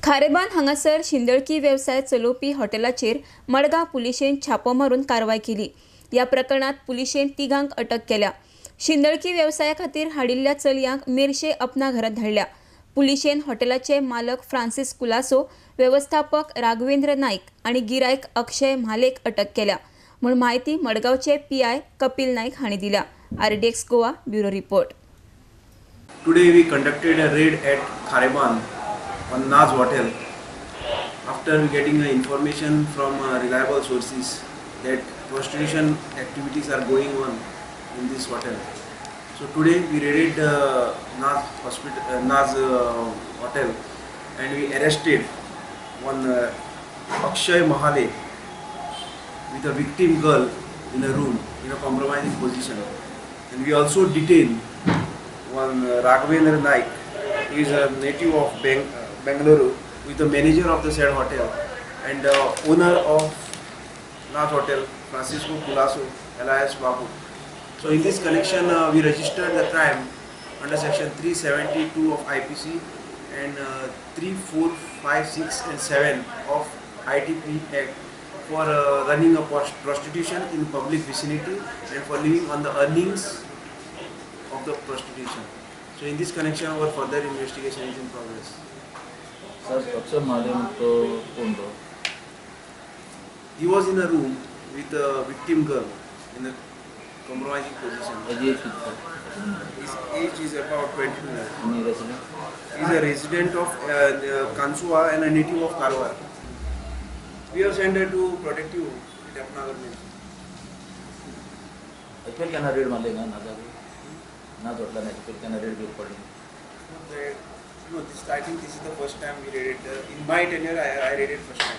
खारेबांद हांगासर शिंदळकी वेवसाय चलोवपी हॉटेलाचेर मडगांव पुलिशेन छापो मारून कारवाय केली। या प्रकरणात पुलिशेन तिगांक अटक केल्या। शिंदळकी वेवसाया खातीर हाडिल्ल्या चलयांक मेर्शे अपना घरात धाडल्या। पुलिशेन हॉटेलाचे मालक फ्रांसिस कुलासो, व्यवस्थापक राघवेंद्र नाईक आणि गिरायक अक्षय म्हालेक अटक केल्या म्हूण माहिती मडगांवचे पीआय कपिल नाईक हांणी दिल्या। RDX Goa bureau report. Today we conducted a raid at Khareband on Naz Hotel after getting information from reliable sources that prostitution activities are going on in this hotel. So today we raided Naz Hotel and we arrested one Akshay Mahale with a victim girl in a room in a compromising position, and we also detained one Raghavendra Naik. He is a native of Bengaluru, with the manager of the said hotel and owner of Naz Hotel, Francisco Culasso, alias Babu. So in this connection, we registered the crime under section 372 of IPC and 3, 4, 5, 6 and 7 of ITP Act for running a prostitution in public vicinity and for living on the earnings of the prostitution. So in this connection, our further investigation is in progress. Sir, Akshay Mahale to कौन था? He was in a room with a victim girl in a compromising position. Age कितना? His age is about 22 years. Any resident? He is a resident of Kansua and a native of Karwar. We have sent her to protective Itapnagar Mills. actual क्या ना red मालेगा ना जाके ना जोड़ला नहीं actual क्या ना रेड भी ऊपर No, I think this is the first time we raided. In my tenure, I raided first time.